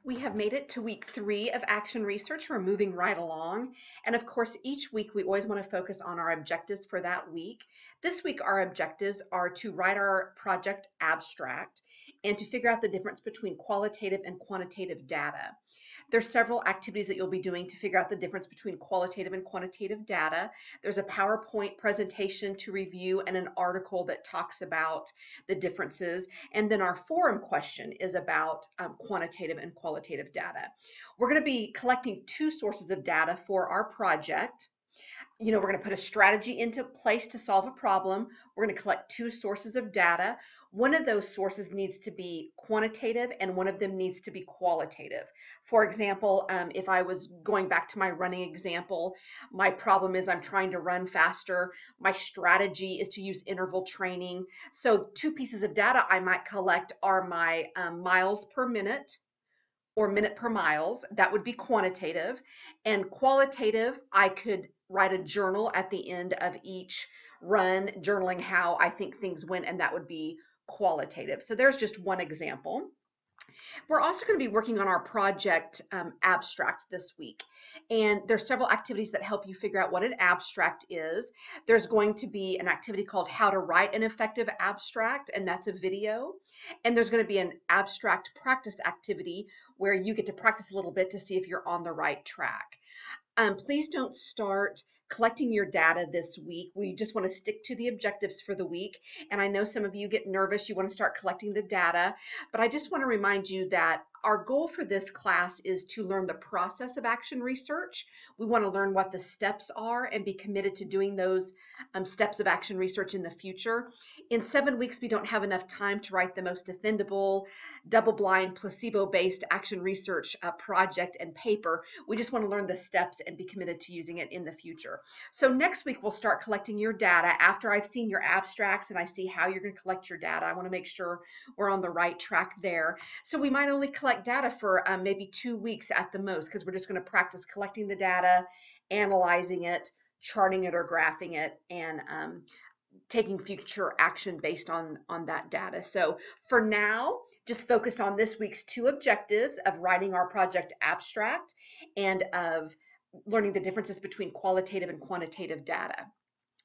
We have made it to week 3 of Action Research. We're moving right along. And of course, each week we always want to focus on our objectives for that week. This week, our objectives are to write our project abstract and to figure out the difference between qualitative and quantitative data. There's several activities that you'll be doing to figure out the difference between qualitative and quantitative data. There's a PowerPoint presentation to review and an article that talks about the differences. And then our forum question is about quantitative and qualitative data. We're going to be collecting 2 sources of data for our project. We're going to put a strategy into place to solve a problem. We're going to collect 2 sources of data. One of those sources needs to be quantitative and one of them needs to be qualitative. For example, if I was going back to my running example, my problem is I'm trying to run faster. My strategy is to use interval training. So 2 pieces of data I might collect are my miles per minute or minute per miles. That would be quantitative. And qualitative, I could write a journal at the end of each run, journaling how I think things went, and that would be qualitative. So there's just one example. We're also going to be working on our project abstract this week. And there's several activities that help you figure out what an abstract is. There's going to be an activity called How to Write an Effective Abstract, and that's a video. And there's going to be an abstract practice activity where you get to practice a little bit to see if you're on the right track. Please don't start collecting your data this week. We just want to stick to the objectives for the week. And I know some of you get nervous, you want to start collecting the data, but I just want to remind you that our goal for this class is to learn the process of action research. We want to learn what the steps are and be committed to doing those steps of action research in the future. In 7 weeks, we don't have enough time to write the most defendable, double-blind, placebo-based action research project and paper. We just want to learn the steps and be committed to using it in the future. So next week, we'll start collecting your data. After I've seen your abstracts and I see how you're going to collect your data, I want to make sure we're on the right track there. So we might only collect data for maybe 2 weeks at the most, because we're just going to practice collecting the data, analyzing it, charting it or graphing it, and taking future action based on that data. So for now, just focus on this week's 2 objectives of writing our project abstract and of learning the differences between qualitative and quantitative data.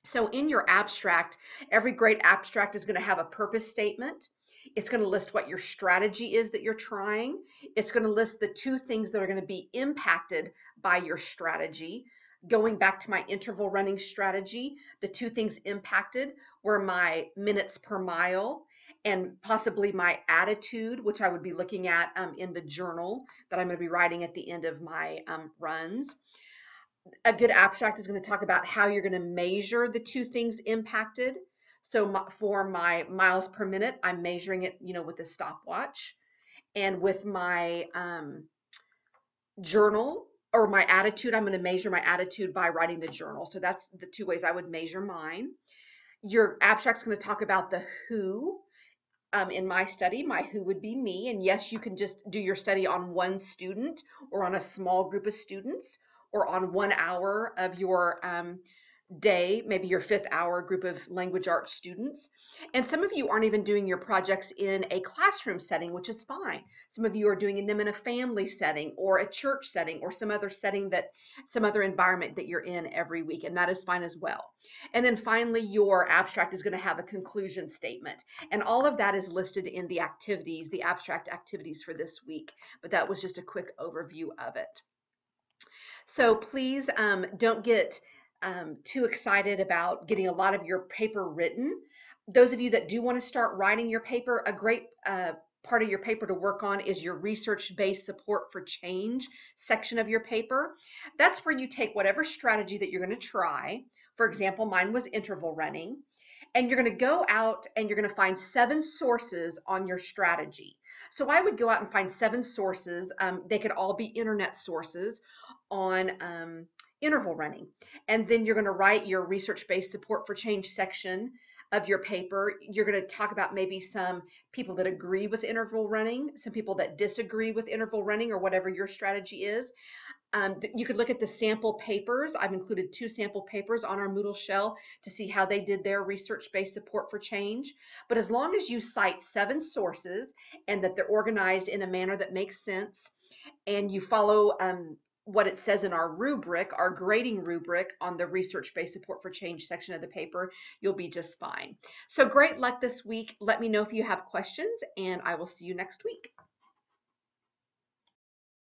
So in your abstract, every great abstract is going to have a purpose statement. It's going to list what your strategy is that you're trying. It's going to list the 2 things that are going to be impacted by your strategy. Going back to my interval running strategy, the 2 things impacted were my minutes per mile and possibly my attitude, which I would be looking at in the journal that I'm going to be writing at the end of my runs. A good abstract is going to talk about how you're going to measure the 2 things impacted. So for my miles per minute, I'm measuring it, with a stopwatch. And with my journal or my attitude, I'm going to measure my attitude by writing the journal. So that's the 2 ways I would measure mine. Your abstract's going to talk about the who. In my study, my who would be me. And yes, you can just do your study on one student or on a small group of students or on 1 hour of your day, maybe your 5th hour group of language arts students. And some of you aren't even doing your projects in a classroom setting, which is fine. Some of you are doing them in a family setting or a church setting or some other setting some other environment that you're in every week, and that is fine as well. And then finally, your abstract is going to have a conclusion statement. And all of that is listed in the activities, the abstract activities for this week. But that was just a quick overview of it. So please don't get too excited about getting a lot of your paper written. Those of you that do want to start writing your paper, a great part of your paper to work on is your research-based support for change section of your paper. That's where you take whatever strategy that you're going to try. For example, mine was interval running. And you're going to go out and you're going to find 7 sources on your strategy. So I would go out and find 7 sources. They could all be internet sources on interval running. And then you're going to write your research-based support for change section of your paper, you're going to talk about maybe some people that agree with interval running, some people that disagree with interval running, or whatever your strategy is. You could look at the sample papers. I've included 2 sample papers on our Moodle shell to see how they did their research-based support for change. But as long as you cite 7 sources and that they're organized in a manner that makes sense, and you follow what it says in our rubric, our grading rubric on the research-based support for change section of the paper, you'll be just fine. So great luck this week. Let me know if you have questions, and I will see you next week.